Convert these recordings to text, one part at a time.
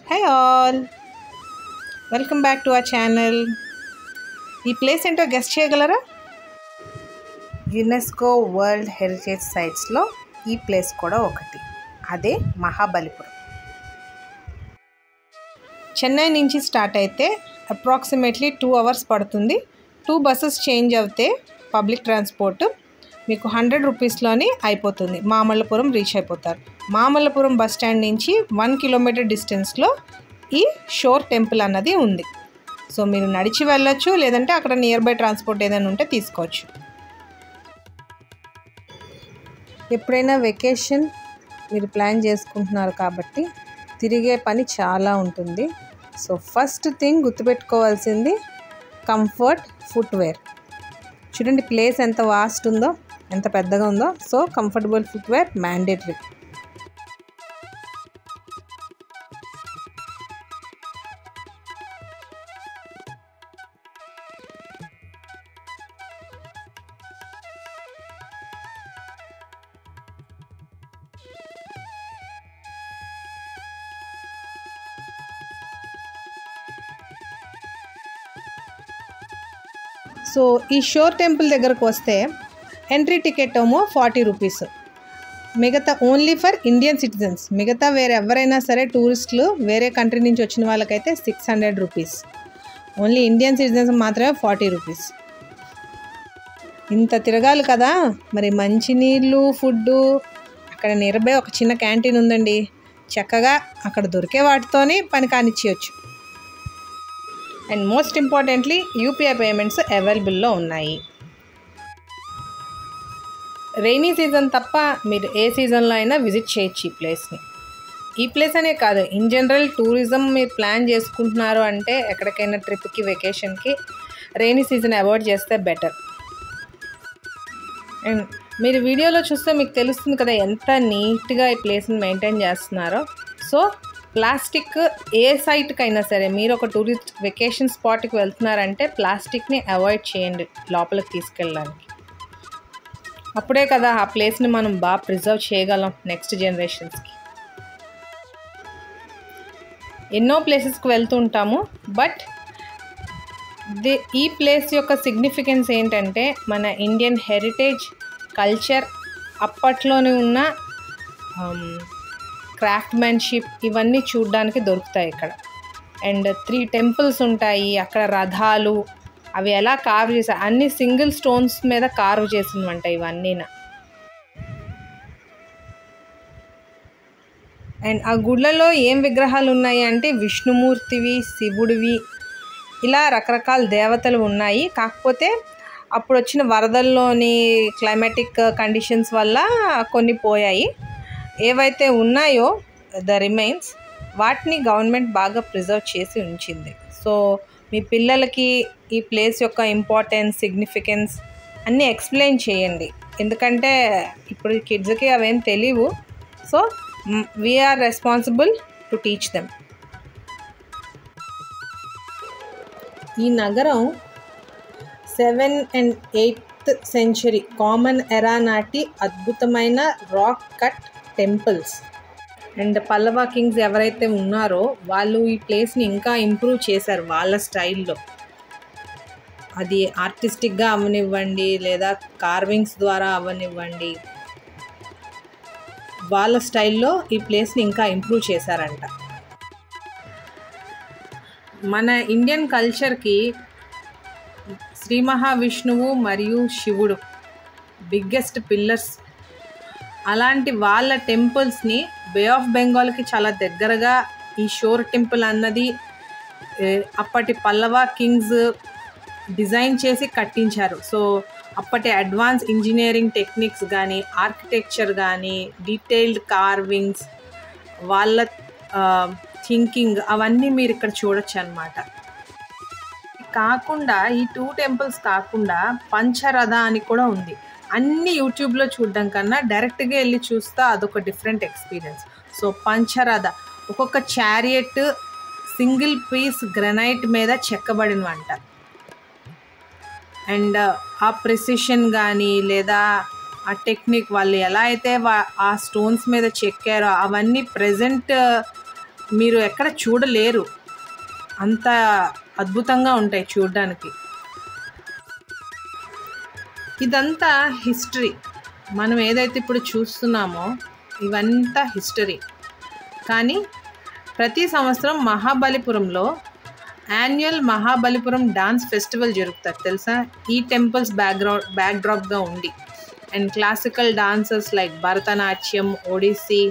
Hi all, welcome back to our channel. ఈ place ఏంటో guest చేయగలరా? యునెస్కో వరల్డ్ హెరిటేజ్ సైట్స్లో ఈ ప్లేస్ కూడా ఒకటి. అదే మహాబలిపురం. చెన్నై నుంచి స్టార్ట్ అయితే అప్రాక్సిమేట్లీ 2 hours పడుతుంది. 2 buses చేంజ్ అవుతే పబ్లిక్ ట్రాన్స్పోర్ట్ మీకు 100 రూపీస్లోని అయిపోతుంది. మామల్లపురం రీచ్ అయిపోతారు. మామల్లపురం బస్ స్టాండ్ నుంచి 1 kilometer డిస్టెన్స్లో ఈ షోర్ టెంపుల్ అన్నది ఉంది. సో మీరు నడిచి వెళ్ళొచ్చు, లేదంటే అక్కడ నియర్ బై ట్రాన్స్పోర్ట్ ఏదైనా ఉంటే తీసుకోవచ్చు. ఎప్పుడైనా వెకేషన్ మీరు ప్లాన్ చేసుకుంటున్నారు కాబట్టి తిరిగే పని చాలా ఉంటుంది. సో ఫస్ట్ థింగ్ గుర్తుపెట్టుకోవాల్సింది కంఫర్ట్ ఫుట్వేర్. చూడండి ప్లేస్ ఎంత వాస్ట్ ఉందో, ఎంత పెద్దగా ఉందో. So comfortable footwear mandatory. So ఈ షోర్ టెంపుల్ దగ్గరకు వస్తే ఎంట్రీ టికెట్ ఏమో 40 రూపీస్. మిగతా ఓన్లీ ఫర్ ఇండియన్ సిటిజన్స్. మిగతా వేరే ఎవరైనా సరే టూరిస్టులు వేరే కంట్రీ నుంచి వచ్చిన వాళ్ళకైతే 600 రూపీస్. ఓన్లీ ఇండియన్ సిటిజన్స్ మాత్రమే 40 రూపీస్. ఇంత తిరగాలి కదా, మరి మంచినీళ్ళు, ఫుడ్డు అక్కడ నియర్ బై ఒక చిన్న క్యాంటీన్ ఉందండి. చక్కగా అక్కడ దొరికే వాటితోనే పని కానిచ్చేయచ్చు. And most importantly UPI payments అవైలబుల్లో ఉన్నాయి. రెయినీ సీజన్ తప్ప మీరు ఏ సీజన్లో అయినా విజిట్ చేయొచ్చు ఈ ప్లేస్ని. ఈ ప్లేస్ అనే కాదు, ఇన్ జనరల్ టూరిజం మీరు ప్లాన్ చేసుకుంటున్నారు అంటే ఎక్కడికైనా ట్రిప్కి, వెకేషన్కి రెయినీ సీజన్ అవాయిడ్ చేస్తే బెటర్. అండ్ మీరు వీడియోలో చూస్తే మీకు తెలుస్తుంది కదా ఎంత నీట్గా ఈ ప్లేస్ని మెయింటైన్ చేస్తున్నారో. సో ప్లాస్టిక్ ఏ సైట్కైనా సరే, మీరు ఒక టూరిస్ట్ వెకేషన్ స్పాట్కి వెళ్తున్నారంటే ప్లాస్టిక్ని అవాయిడ్ చేయండి లోపలికి తీసుకెళ్ళడానికి. అప్పుడే కదా ఆ ప్లేస్ని మనం బాగా ప్రిజర్వ్ చేయగలం నెక్స్ట్ జనరేషన్స్కి. ఎన్నో ప్లేసెస్కి వెళ్తూ ఉంటాము, బట్ ఈ ప్లేస్ యొక్క సిగ్నిఫికెన్స్ ఏంటంటే మన ఇండియన్ హెరిటేజ్ కల్చర్, అప్పట్లోనే ఉన్న క్రాఫ్ట్మెన్షిప్ ఇవన్నీ చూడడానికి దొరుకుతాయి ఇక్కడ. అండ్ 3 temples ఉంటాయి అక్కడ. రథాలు అవి ఎలా కార్వ్ చేశారు, అన్ని సింగిల్ స్టోన్స్ మీద కార్వ్ చేసినవంట ఇవన్నీ. అండ్ ఆ గుళ్ళలో ఏం విగ్రహాలు ఉన్నాయి అంటే విష్ణుమూర్తివి, శివుడివి, ఇలా రకరకాల దేవతలు ఉన్నాయి. కాకపోతే అప్పుడు వచ్చిన వరదల్లోని క్లైమాటిక్ కండిషన్స్ వల్ల కొన్ని పోయాయి. ఏవైతే ఉన్నాయో ద రిమైన్స్, వాటిని గవర్నమెంట్ బాగా ప్రిజర్వ్ చేసి ఉంచింది. సో మీ పిల్లలకి ఈ ప్లేస్ యొక్క ఇంపార్టెన్స్, సిగ్నిఫికెన్స్ అన్నీ ఎక్స్ప్లెయిన్ చేయండి. ఎందుకంటే ఇప్పుడు కిడ్స్కి అవేం తెలియవు. So we're responsible to teach them. ఈ నగరం 7th and 8th century common era నాటి అద్భుతమైన rock cut temples. And Pallava kings ఎవరైతే ఉన్నారో వాళ్ళు ఈ ప్లేస్ని ఇంకా ఇంప్రూవ్ చేశారు వాళ్ళ స్టైల్లో. అది ఆర్టిస్టిక్గా అవనివ్వండి, లేదా కార్వింగ్స్ ద్వారా అవనివ్వండి, వాళ్ళ స్టైల్లో ఈ ప్లేస్ని ఇంకా ఇంప్రూవ్ చేశారంట. మన ఇండియన్ కల్చర్కి శ్రీ మహావిష్ణువు మరియు శివుడు బిగ్గెస్ట్ పిల్లర్స్. అలాంటి వాళ్ళ టెంపుల్స్ని బే ఆఫ్ బెంగాల్కి చాలా దగ్గరగా ఈ షోర్ టెంపుల్ అన్నది అప్పటి పల్లవ కింగ్స్ డిజైన్ చేసి కట్టించారు. సో అప్పటి అడ్వాన్స్ ఇంజనీరింగ్ టెక్నిక్స్ కానీ, ఆర్కిటెక్చర్ కానీ, డీటెయిల్డ్ కార్వింగ్స్, వాళ్ళ థింకింగ్ అవన్నీ మీరు ఇక్కడ చూడొచ్చు అన్నమాట. కాకుండా ఈ 2 temples కాకుండా పంచరథ అని కూడా ఉంది. అన్ని యూట్యూబ్లో చూడడం కన్నా డైరెక్ట్గా వెళ్ళి చూస్తే అదొక డిఫరెంట్ ఎక్స్పీరియన్స్. సో పంచరథ ఒక్కొక్క చారియట్ సింగిల్ పీస్ గ్రనైట్ మీద చెక్కబడినవంట. అండ్ ఆ ప్రెసిషన్ కానీ, లేదా ఆ టెక్నిక్ వాళ్ళు ఎలా అయితే ఆ స్టోన్స్ మీద చెక్కారో అవన్నీ ప్రజెంట్ మీరు ఎక్కడ చూడలేరు, అంత అద్భుతంగా ఉంటాయి చూడడానికి. ఇదంతా హిస్టరీ. మనం ఏదైతే ఇప్పుడు చూస్తున్నామో ఇవంతా హిస్టరీ. కానీ ప్రతి సంవత్సరం మహాబలిపురంలో యాన్యువల్ మహాబలిపురం డాన్స్ ఫెస్టివల్ జరుగుతుంది తెలుసా. ఈ టెంపుల్స్ బ్యాక్డ్రాప్గా ఉండి and classical dancers like Bharatanatyam, Odissi,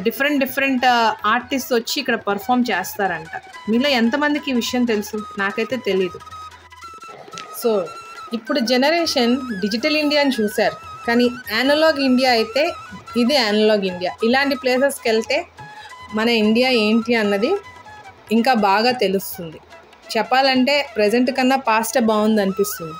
different artist వచ్చి ఇక్కడ పర్ఫామ్ చేస్తారంట. మీలో ఎంతమందికి ఈ విషయం తెలుసు? నాకైతే తెలీదు. సో ఇప్పుడు జనరేషన్ డిజిటల్ ఇండియాని చూశారు, కానీ యానలాగ్ ఇండియా అయితే ఇది యానలాగ్ ఇండియా. ఇలాంటి ప్లేసెస్కి వెళ్తే మన ఇండియా ఏంటి అన్నది ఇంకా బాగా తెలుస్తుంది. చెప్పాలంటే ప్రజెంట్ కన్నా పాస్టే బాగుంది అనిపిస్తుంది.